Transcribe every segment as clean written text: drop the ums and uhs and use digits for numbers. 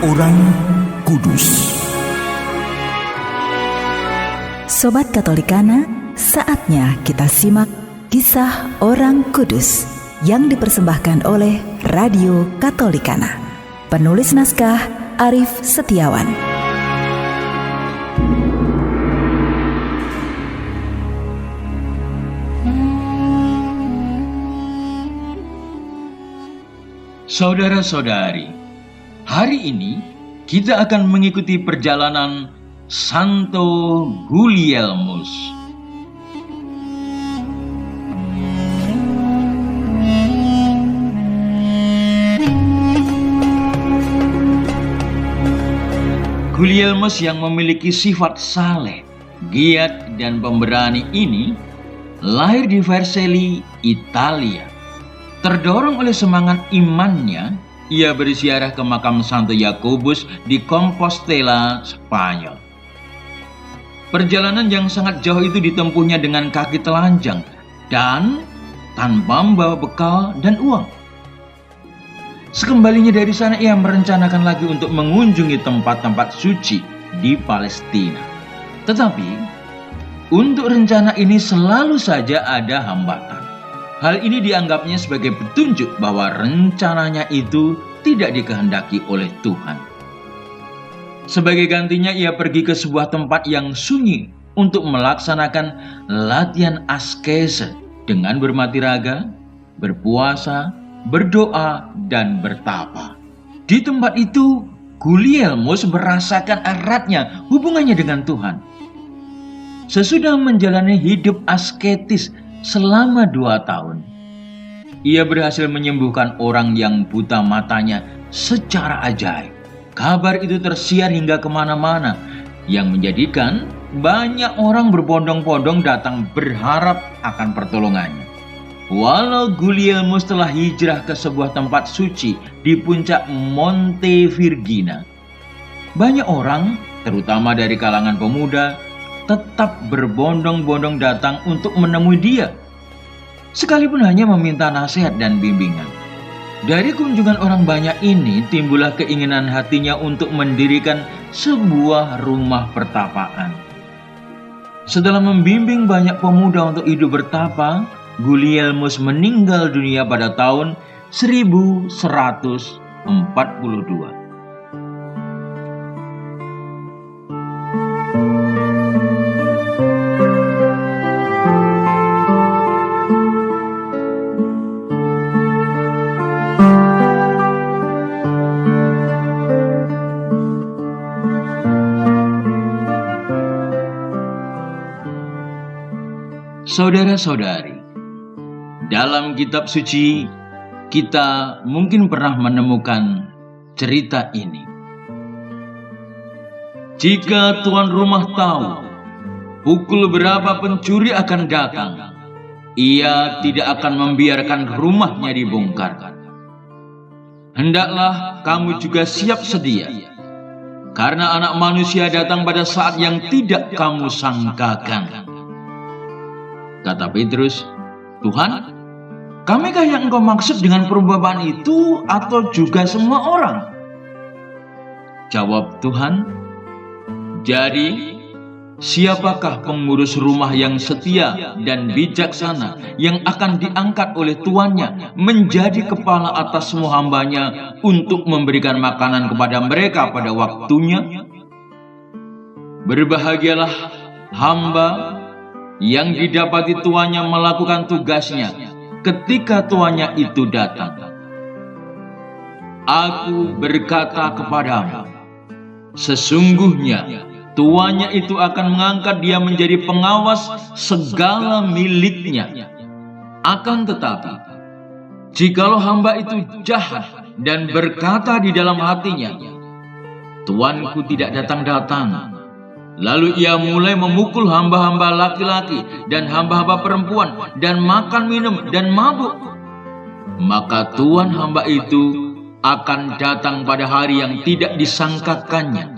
Orang Kudus. Sobat Katolikana, saatnya kita simak kisah orang kudus yang dipersembahkan oleh Radio Katolikana. Penulis naskah Arif Setiawan. Saudara-saudari, hari ini kita akan mengikuti perjalanan Santo Gulielmus. Gulielmus yang memiliki sifat saleh, giat, dan pemberani ini lahir di Vercelli, Italia. Terdorong oleh semangat imannya, ia berziarah ke makam Santo Yakobus di Compostela, Spanyol. Perjalanan yang sangat jauh itu ditempuhnya dengan kaki telanjang dan tanpa membawa bekal dan uang. Sekembalinya dari sana, ia merencanakan lagi untuk mengunjungi tempat-tempat suci di Palestina. Tetapi, untuk rencana ini selalu saja ada hambatan. Hal ini dianggapnya sebagai petunjuk bahwa rencananya itu tidak dikehendaki oleh Tuhan. Sebagai gantinya, ia pergi ke sebuah tempat yang sunyi untuk melaksanakan latihan askese dengan bermati raga, berpuasa, berdoa, dan bertapa. Di tempat itu, Gulielmus merasakan eratnya hubungannya dengan Tuhan. Sesudah menjalani hidup asketis selama 2 tahun, ia berhasil menyembuhkan orang yang buta matanya secara ajaib. Kabar itu tersiar hingga kemana-mana, yang menjadikan banyak orang berbondong-bondong datang berharap akan pertolongannya. Walau Gulielmus telah hijrah ke sebuah tempat suci di puncak Monte Vergine, banyak orang, terutama dari kalangan pemuda, tetap berbondong-bondong datang untuk menemui dia, sekalipun hanya meminta nasihat dan bimbingan. Dari kunjungan orang banyak ini timbullah keinginan hatinya untuk mendirikan sebuah rumah pertapaan. Setelah membimbing banyak pemuda untuk hidup bertapa, Gulielmus meninggal dunia pada tahun 1142. Saudara-saudari, dalam kitab suci kita mungkin pernah menemukan cerita ini. Jika tuan rumah tahu pukul berapa pencuri akan datang, ia tidak akan membiarkan rumahnya dibongkar. Hendaklah kamu juga siap sedia, karena Anak Manusia datang pada saat yang tidak kamu sangkakan. Kata Petrus, "Tuhan, kamikah yang engkau maksud dengan perumpamaan itu atau juga semua orang?" Jawab Tuhan, "Jadi, siapakah pengurus rumah yang setia dan bijaksana yang akan diangkat oleh tuannya menjadi kepala atas semua hambanya untuk memberikan makanan kepada mereka pada waktunya? Berbahagialah hamba yang didapati tuannya melakukan tugasnya ketika tuannya itu datang. Aku berkata kepadamu, sesungguhnya tuannya itu akan mengangkat dia menjadi pengawas segala miliknya. Akan tetapi, jikalau hamba itu jahat dan berkata di dalam hatinya, tuanku tidak datang-datang, lalu ia mulai memukul hamba-hamba laki-laki dan hamba-hamba perempuan dan makan minum dan mabuk, maka tuan hamba itu akan datang pada hari yang tidak disangkakannya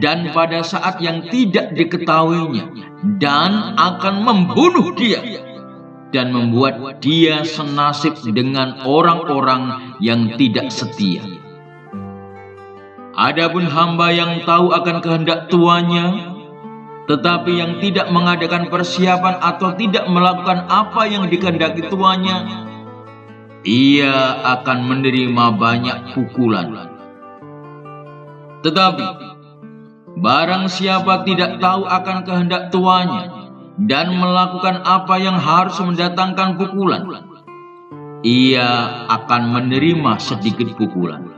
dan pada saat yang tidak diketahuinya, dan akan membunuh dia dan membuat dia senasib dengan orang-orang yang tidak setia. Adapun hamba yang tahu akan kehendak tuannya, tetapi yang tidak mengadakan persiapan atau tidak melakukan apa yang dikehendaki tuannya, ia akan menerima banyak pukulan. Tetapi barang siapa tidak tahu akan kehendak tuannya dan melakukan apa yang harus mendatangkan pukulan, ia akan menerima sedikit pukulan.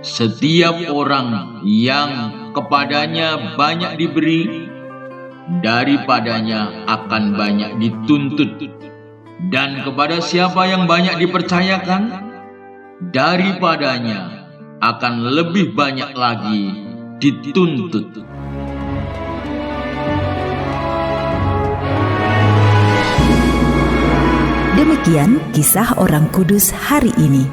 Setiap orang yang kepadanya banyak diberi, daripadanya akan banyak dituntut. Dan kepada siapa yang banyak dipercayakan, daripadanya akan lebih banyak lagi dituntut. Demikian kisah orang kudus hari ini.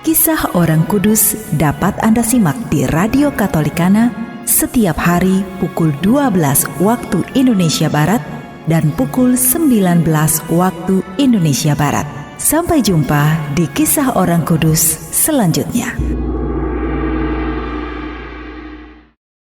Kisah orang kudus dapat Anda simak di Radio Katolikana setiap hari pukul 12 waktu Indonesia Barat dan pukul 19 waktu Indonesia Barat. Sampai jumpa di kisah orang kudus selanjutnya.